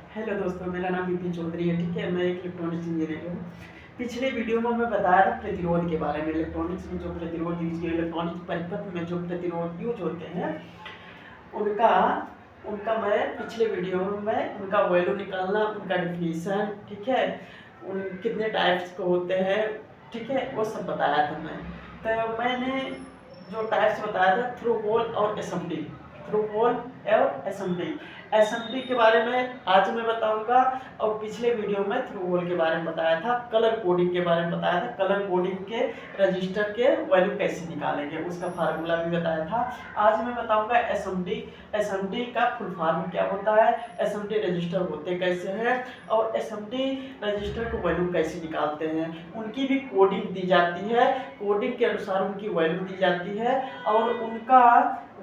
Hello दोस्तों, मेरा नाम विपिन चौधरी है। ठीक है, मैं एक इलेक्ट्रॉनिक्स इंजीनियर हूँ। पिछले वीडियो में मैं बताया था प्रतिरोध के बारे में। इलेक्ट्रॉनिक्स में जो प्रतिरोध यूज किए, इलेक्ट्रॉनिक्स परिपथ में जो प्रतिरोध यूज होते हैं उनका उनका मैं पिछले वीडियो में मैं उनका वैल्यू निकालना, उनका डिफिनीशन, ठीक है, उन कितने टाइप्स के होते हैं, ठीक है, वो सब बताया था मैं। तो मैंने जो टाइप्स बताया था, थ्रू होल और असेंबली। थ्रू होल और असेंबली असेंबली के बारे में आज मैं बताऊंगा। और पिछले वीडियो में थ्रू होल के बारे में बताया था, कलर कोडिंग के बारे में बताया था, कलर कोडिंग के रजिस्टर के वैल्यू कैसे निकालेंगे उसका फार्मूला भी बताया था। आज मैं बताऊंगा असेंबली। असेंबली का फुल फॉर्म क्या होता है, असेंबली रजिस्टर होते कैसे हैं, और असेंबली रजिस्टर को वैल्यू कैसे निकालते हैं, उनकी भी कोडिंग दी जाती है। कोडिंग के अनुसार उनकी वैल्यू दी जाती है और उनका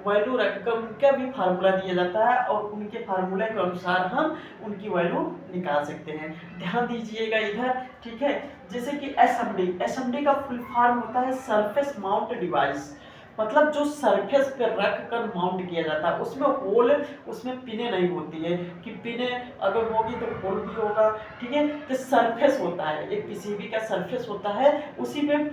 वैल्यू रखकर उनका भी फार्मूला दिया जाता है और उनके फार्मूले के अनुसार हम उनकी वैल्यू निकाल सकते हैं। ध्यान दीजिएगा इधर, ठीक है। जैसे कि असेंबली, असेंबली का फुल फॉर्म होता है सरफेस माउंट डिवाइस। मतलब जो सरफेस पे रख कर माउंट किया जाता है, उसमें होल, उसमें पिने नहीं होती है कि पिने अगर होगी तो होल भी होगा, ठीक है। तो सरफेस होता है, एक पीसीबी का सरफेस होता है, उसी पे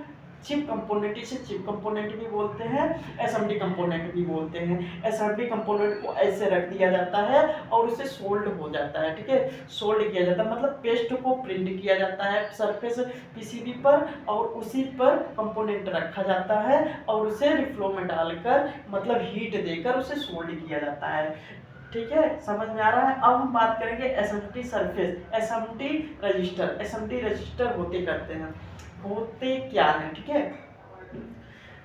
चिप कंपोनेंट, इसे चिप कंपोनेंट भी बोलते हैं, असेंबली कंपोनेंट भी बोलते हैं। असेंबली कंपोनेंट को ऐसे रख दिया जाता है और उसे सोल्ड हो जाता है, ठीक है, सोल्ड किया जाता है, मतलब पेस्ट को प्रिंट किया जाता है सरफेस पीसीबी पर और उसी पर कंपोनेंट रखा जाता है और उसे रिफ्लो में डालकर, मतलब हीट देकर उसे सोल्ड किया जाता है। ठीक है, समझ में आ रहा है। अब हम बात करेंगे assembly surface, assembly register. Assembly register होते करते हैं, होते क्या है, ठीक है।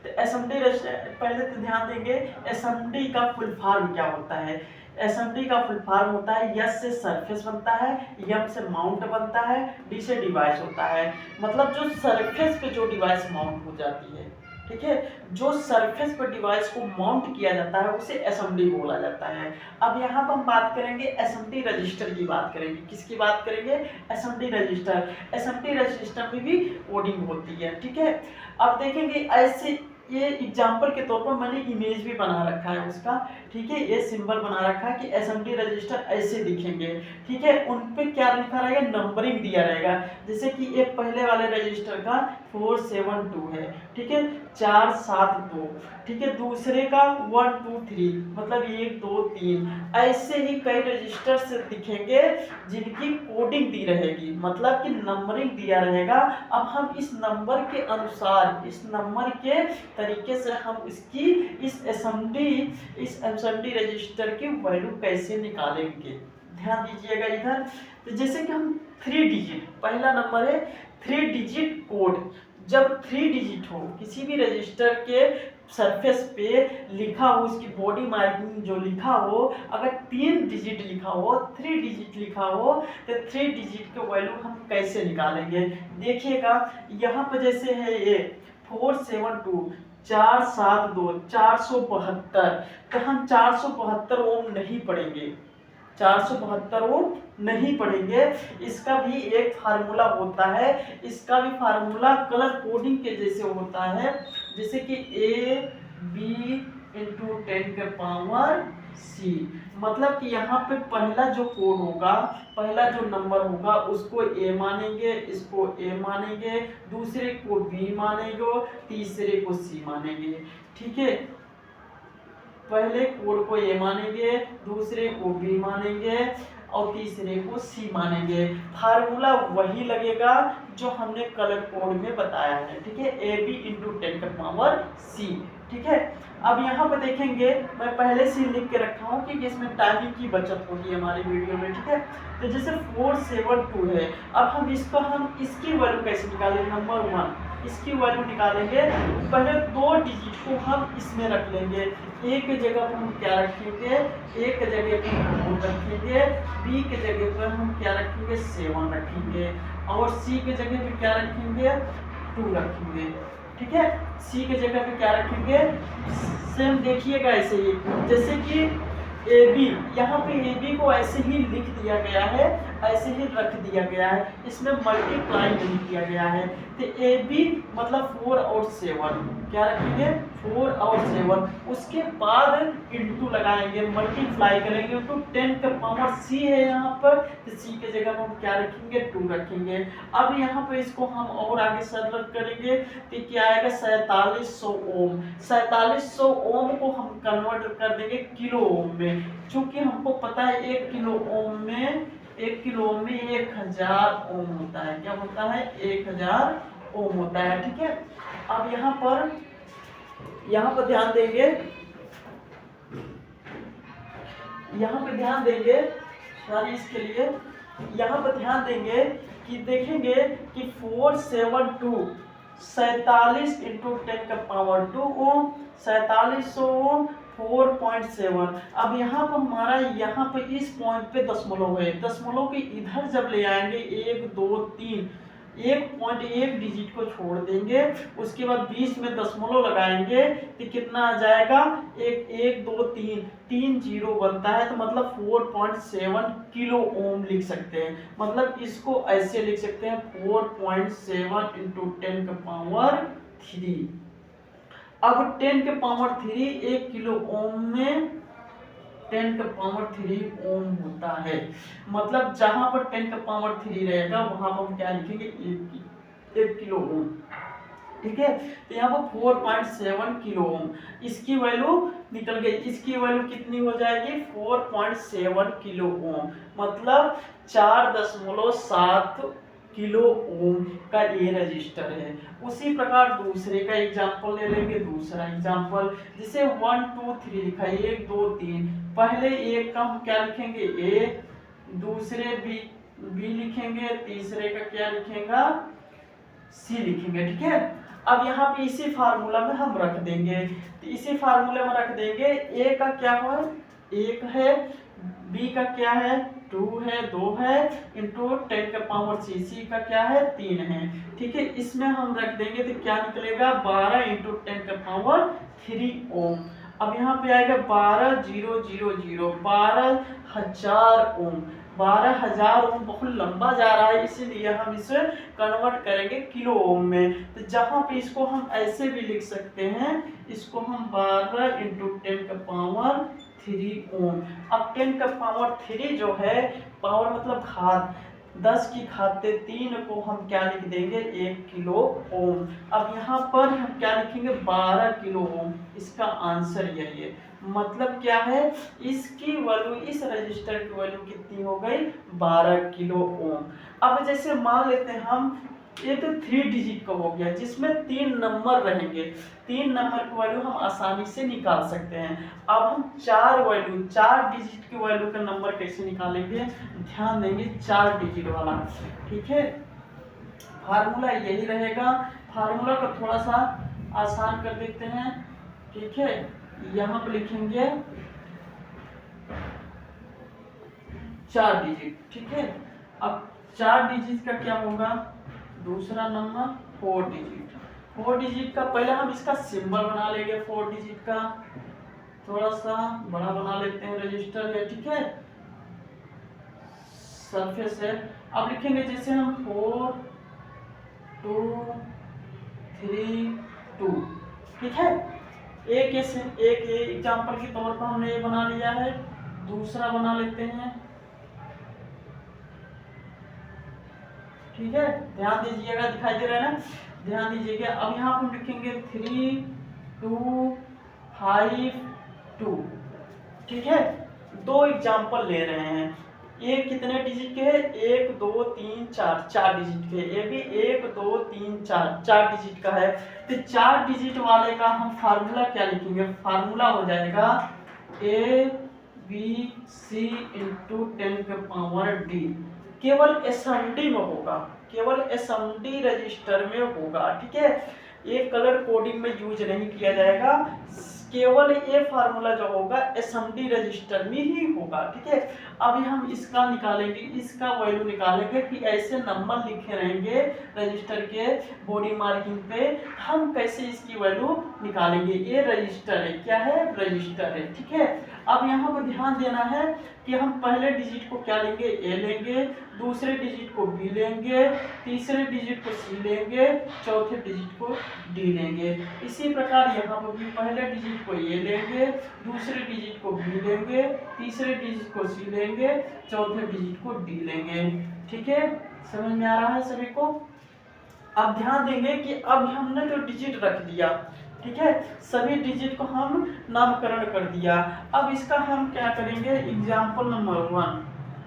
तो असेंबली रजिस्टर पहले तो ध्यान देंगे, असेंबली का फुल फॉर्म क्या होता है। असेंबली का फुल फॉर्म होता है, एस से सरफेस बनता है, एम से माउंट बनता है, डी से डिवाइस होता है। मतलब जो सरफेस पे जो डिवाइस माउंट हो जाती है, ठीक है, जो सरफेस पर डिवाइस को माउंट किया जाता है उसे असेंबली बोला जाता है। अब यहाँ पर हम बात करेंगे असेंबली रजिस्टर की बात करेंगे। किसकी बात करेंगे, असेंबली रजिस्टर। असेंबली रजिस्टर में भी कोडिंग होती है, ठीक है। अब देखेंगे ऐसे, ये एग्जाम्पल के तौर पर मैंने इमेज भी बना रखा है उसका, ठीक है, ये सिंबल बना रखा है कि असेंबली रजिस्टर ऐसे दिखेंगे, ठीक है। उन पे क्या लिखा रहेगा, नंबरिंग दिया रहेगा। जैसे कि ये पहले वाले रजिस्टर का 472 है, ठीक है, 472, ठीक है। दूसरे का 1 2 3, मतलब 1 2 3। ऐसे ही कई रजिस्टर से दिखेंगे जिनकी कोडिंग दी रहेगी, मतलब कि नंबरिंग दिया रहेगा। अब हम इस नंबर के अनुसार, इस नंबर के तरीके से हम इसकी इस असेंबली रजिस्टर की वैल्यू कैसे निकालेंगे, ध्यान दीजिएगा इधर। तो जैसे कि हम 3 डिजिट, पहला नंबर है 3 डिजिट कोड। जब 3 डिजिट हो किसी भी रजिस्टर के सरफेस पे लिखा हो, उसकी बॉडी मार्किंग जो लिखा हो, अगर 3 डिजिट लिखा हो, 3 डिजिट लिखा हो, तो 3 डिजिट के वैल्यू हम कैसे निकालेंगे। देखिएगा यहाँ पर जैसे है ये 472 472 472, तो हम 472 ओम नहीं पढ़ेंगे, 472 ओम नहीं पढ़ेंगे। इसका भी एक फार्मूला होता है, इसका भी फार्मूला कलर कोडिंग के जैसे होता है, जैसे कि ए बी इंटू 10 के पावर सी। मतलब कि यहाँ पे पहला जो कोड होगा, पहला जो नंबर होगा उसको ए मानेंगे, इसको ए मानेंगे, दूसरे को बी मानेंगे, तीसरे को सी मानेंगे, ठीक है। पहले कोड को ए मानेंगे, दूसरे को बी मानेंगे और तीसरे को सी मानेंगे। फार्मूला वही लगेगा जो हमने कलर कोड में बताया है, ठीक है, ए बी इंटू 10 का पावर सी, ठीक है। अब यहाँ पर देखेंगे, मैं पहले से लिख के रखा हूँ कि इसमें टाइमिंग की बचत होगी हमारी वीडियो में, ठीक है। तो जैसे 472 है, अब हम इसकी वैल्यू कैसे निकालेंगे, नंबर 1 इसकी वैल्यू निकालेंगे। पहले 2 डिजिट को हम इसमें रख लेंगे, ए के जगह पर हम क्या रखेंगे, ए के जगह पर हम 4 रखेंगे, बी के जगह पर हम क्या रखेंगे, 7 रखेंगे और सी के जगह पे क्या रखेंगे, 2 रखेंगे, ठीक है। सी के जगह पे क्या रखेंगे, सेम देखिएगा ऐसे ही, जैसे कि ए बी, यहाँ पे ए बी को ऐसे ही लिख दिया गया है, ऐसे ही रख दिया गया है, इसमें मल्टीप्लाई नहीं किया गया है। तो ए बी मतलब 4 और 7, क्या रखेंगे 4 और 7, उसके बाद इंटू लगाएंगे, मल्टीप्लाई करेंगे तो 10 का पावर c है यहाँ पर, तो c के जगह हम क्या रखेंगे 2 रखेंगे। अब यहाँ पर इसको हम और आगे सरल करेंगे तो क्या आएगा 4700 ओम। 4700 ओम को हम कन्वर्ट कर देंगे किलो ओम में, क्योंकि हमको पता है 1 किलो ओम में 1000 ओम होता है। क्या होता है 1000 ओम होता है। ठीक है, अब यहाँ पर ध्यान देंगे, सॉरी इसके लिए यहाँ पर ध्यान देंगे कि देखेंगे कि 472 47 इंटू 10 का पावर 2 ओम, 4700 ओम 4.7। अब यहाँ पर हमारा यहाँ पे इस पॉइंट पे दशमलव है, दशमलव के इधर जब ले आएंगे 1 2 3 1.1 डिजिट को छोड़ देंगे, उसके बाद 20 में दशमलव लगाएंगे तो कितना आ जाएगा 1 2 3 जीरो बनता है, तो मतलब 4.7 किलो ओम लिख सकते हैं। मतलब इसको ऐसे लिख सकते हैं 4.7 इंटू 10 का पावर 3। अब 10 के पावर 3 1 किलो ओम में 10 का पावर 3 ओम होता है। मतलब जहां पर 10 का पावर 3 रहेगा वहां पर हम क्या लिखेंगे 1 किलो ओम। ठीक है, तो यहाँ पर 4.7 किलो ओम, इसकी वैल्यू निकल गई, इसकी वैल्यू कितनी हो जाएगी 4.7 किलो ओम, मतलब 4.7 किलो ओम का ये रजिस्टर है। उसी प्रकार दूसरे का एग्जांपल ले लेंगे, दूसरा एग्जांपल जिसे 1 2 3 लिखा है 1 2 3, पहले एक का हम क्या लिखेंगे ए, दूसरे बी लिखेंगे, तीसरे का क्या लिखेगा सी लिखेंगे। ठीक है, अब यहाँ पे इसी फार्मूला में हम रख देंगे, तो इसी फार्मूले में रख देंगे ए का क्या है 1 है, बी का क्या है 2 है 2 है इंटू 10 का पावर सी का क्या है 3 है। ठीक है, इसमें हम रख देंगे तो क्या निकलेगा 12 इंटू 10 का पावर 3 ओम। अब यहाँ पे आएगा 12,000 12,000 ओम। 12,000 ओम बहुत लंबा जा रहा है, इसीलिए हम इसे कन्वर्ट करेंगे किलो ओम में। तो जहाँ पे इसको हम ऐसे भी लिख सकते हैं, इसको हम 12 इंटू 10 का पावर 3 ओम। अब 10 का पावर 3 जो है, पावर मतलब घात, 10 की घाते 3 को हम क्या लिख देंगे 1 किलो ओम। अब यहाँ पर हम क्या लिखेंगे 12 किलो ओम, इसका आंसर यही है। मतलब क्या है, इसकी वैल्यू, इस रजिस्टर की वैल्यू कितनी हो गई 12 किलो ओम। अब जैसे मान लेते हैं हम, ये तो 3 डिजिट का हो गया जिसमें 3 नंबर रहेंगे, 3 नंबर की वैल्यू हम आसानी से निकाल सकते हैं। अब हम 4 डिजिट की वैल्यू का नंबर कैसे निकालेंगे, ध्यान देंगे 4 डिजिट वाला। ठीक है, फार्मूला यही रहेगा, फार्मूला को थोड़ा सा आसान कर देते हैं। ठीक है, यहाँ पे लिखेंगे 4 डिजिट। ठीक है, अब 4 डिजिट का क्या होगा, दूसरा नंबर 4 डिजिट। 4 डिजिट का पहले हम इसका सिंबल बना लेंगे, 4 डिजिट का थोड़ा सा बड़ा बना लेते हैं रजिस्टर है। ठीक है, सरफेस है। अब लिखेंगे जैसे हम 4 2 3 2। ठीक है, एक एग्जाम्पल के तौर पर हमने ये बना लिया है, दूसरा बना लेते हैं। ठीक है, ध्यान दीजिएगा, दिखाई दे रहा है ना, ध्यान दीजिएगा। अब यहाँ पर हम लिखेंगे 3 2 5 2। ठीक है, 2 एग्जाम्पल ले रहे हैं, ये कितने डिजिट के है 1 2 3 4, 4 डिजिट के, ये भी 1 2 3 4 डिजिट का है। तो 4 डिजिट वाले का हम फार्मूला क्या लिखेंगे, फार्मूला हो जाएगा ABC इंटू 10 के पावर D। केवल SMD में होगा, केवल SMD रजिस्टर में होगा। ठीक है, ये कलर कोडिंग में यूज नहीं किया जाएगा, केवल ये फार्मूला जो होगा SMD रजिस्टर में ही होगा। ठीक है, अभी हम इसका निकालेंगे, इसका वैल्यू निकालेंगे कि ऐसे नंबर लिखे रहेंगे रजिस्टर के बॉडी मार्किंग पे, हम कैसे इसकी वैल्यू निकालेंगे। ये रजिस्टर है, क्या है, रजिस्टर है, ठीक है। अब यहाँ पर ध्यान देना है कि हम पहले डिजिट को क्या लेंगे, ए लेंगे, दूसरे डिजिट को बी लेंगे, तीसरे डिजिट को सी लेंगे, चौथे डिजिट को डी लेंगे। इसी प्रकार यहाँ पर भी पहले डिजिट को ए लेंगे, दूसरे डिजिट को बी लेंगे, तीसरे डिजिट को सी लेंगे, चौथे डिजिट को डी लेंगे, ठीक है। समझ में आ रहा है सभी को। अब ध्यान देंगे कि अब हमने जो डिजिट रख दिया, ठीक है, सभी डिजिट को हम नामकरण कर दिया। अब इसका हम क्या करेंगे, एग्जाम्पल नंबर 1,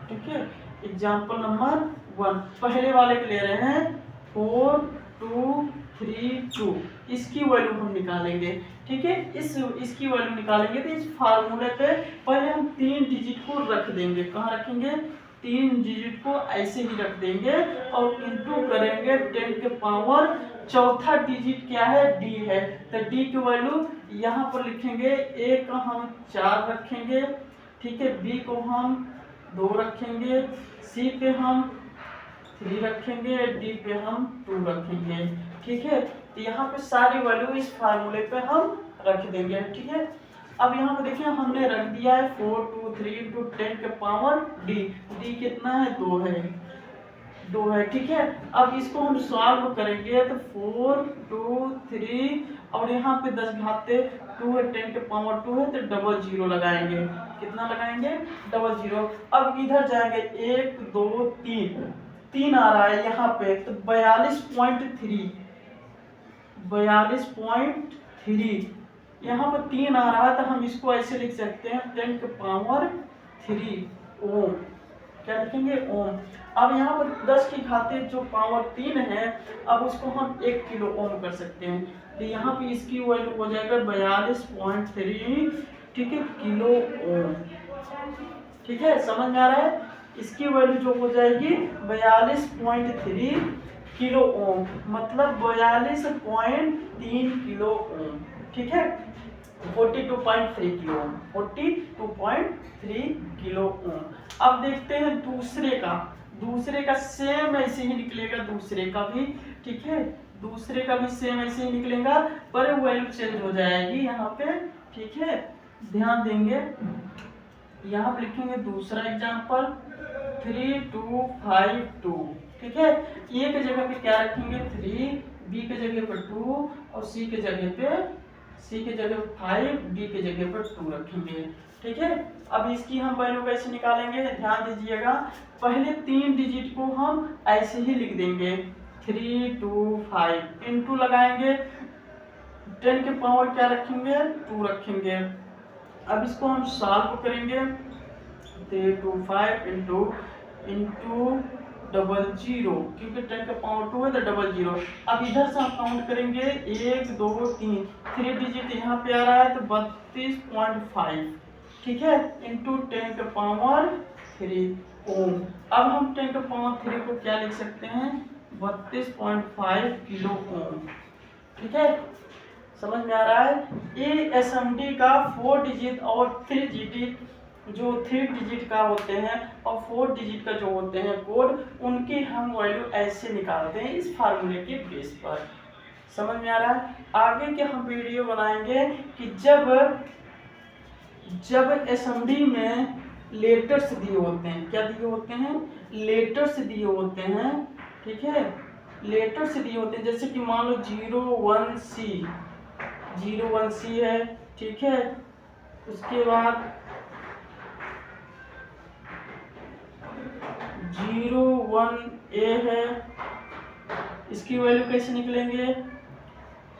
ठीक है, एग्जाम्पल नंबर 1 पहले वाले के ले रहे हैं 4 2 3 2, इसकी वैल्यू हम निकालेंगे, ठीक है। इसकी वैल्यू निकालेंगे तो इस फार्मूले पे पहले हम 3 डिजिट को रख देंगे। कहाँ रखेंगे, 3 डिजिट को ऐसे ही रख देंगे और इंटू करेंगे 10 के पावर, चौथा डिजिट क्या है, डी है, तो डी की वैल्यू यहाँ पर लिखेंगे। ए का हम 4 रखेंगे, ठीक है, बी को हम 2 रखेंगे, सी पे हम 3 रखेंगे, डी पे हम 2 रखेंगे, ठीक है। तो यहाँ पे सारी वैल्यू इस फार्मूले पे हम रख देंगे, ठीक है। अब यहाँ पे देखिए हमने रख दिया है 4 2 3 इंटू 10 के पावर डी, डी कितना है, 2 है, ठीक है। अब इसको हम सॉल्व करेंगे तो 4 2 3 और यहाँ पे 10 घाते 2 है, 10 के पावर 2 है, तो डबल जीरो लगाएंगे। कितना लगाएंगे, डबल जीरो। अब इधर जाएंगे 1 2 3 आ रहा है यहाँ पे, तो 42.3 यहाँ पर 3 आ रहा है, तो हम इसको ऐसे लिख सकते हैं 10 के पावर 3 ओम, क्या लिखेंगे, ओम। अब यहाँ पर 10 की घाते जो पावर 3 है, अब उसको हम 1 किलो ओम कर सकते हैं, तो यहाँ पे इसकी वैल्यू हो जाएगा 42.3, ठीक है, किलो ओम, ठीक है। समझ में आ रहा है, इसकी वैल्यू जो हो जाएगी 42.3 किलो ओम, मतलब 42.3 किलो ओम, ठीक है, 42.3 किलो ओम, 42.3 किलो ओम। अब देखते हैं दूसरे का सेम ऐसे ही निकलेगा, दूसरे का भी, ठीक है, दूसरे का भी सेम ऐसे ही निकलेगा, पर वैल्यू चेंज हो जाएगी यहाँ पे, ठीक है। ध्यान देंगे, यहाँ पे लिखेंगे दूसरा एग्जांपल 3 2 5 2, ठीक है। ए के जगह पे क्या रखेंगे, 3, बी के जगह पर 2 और सी के जगह पे 5, डी के जगह पर 2 रखेंगे, ठीक है। अब इसकी हम वैल्यू कैसे निकालेंगे, ध्यान दीजिएगा। पहले 3 डिजिट को हम ऐसे ही लिख देंगे 3 2 5 इंटू लगाएंगे, 10 के पावर क्या रखेंगे, 2 रखेंगे। अब इसको हम सॉल्व करेंगे, 3 2 5 इंटू डबल जीरो, क्योंकि 10 का पावर 2 है तो डबल जीरो। अब इधर से हम काउंट करेंगे 1 2 3 डिजिट यहाँ पे आ रहा है, तो 32.5, ठीक है, इंटू 10 का पावर 3 ओम। अब हम 10 का पावर 3 को क्या लिख सकते हैं, 32.5 किलो ओम, ठीक है। समझ में आ रहा है। ये एसएमडी का 4 डिजिट और 3 डिजिट, जो 3 डिजिट का होते हैं और 4 डिजिट का जो होते हैं कोड, उनकी हम वैल्यू ऐसे निकालते हैं इस फार्मूले के बेस पर। समझ में आ रहा है। आगे के हम वीडियो बनाएंगे कि जब एसएमडी में लेटर्स दिए होते हैं, क्या दिए होते हैं, लेटर्स दिए होते हैं, ठीक है, लेटर्स दिए होते हैं, जैसे कि मान लो 01C है, ठीक है, उसके बाद 01A है, इसकी वैल्यू कैसे निकलेंगे,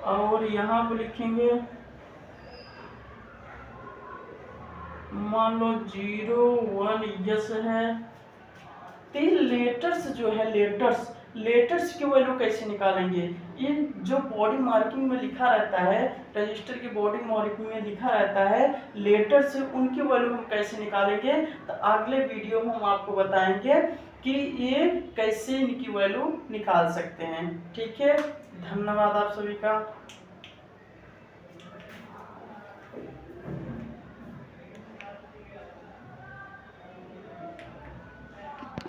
और यहाँ पे लिखेंगे मान लो 01S है। तो ये लेटर्स जो है, लेटर्स की वैल्यू कैसे निकालेंगे, ये जो बॉडी मार्किंग में लिखा रहता है, रजिस्टर की बॉडी मार्किंग में लिखा रहता है लेटर्स, उनकी वैल्यू हम कैसे निकालेंगे, तो अगले वीडियो में हम आपको बताएंगे कि ये कैसे इनकी वैल्यू निकाल सकते हैं, ठीक है। धन्यवाद आप सभी का।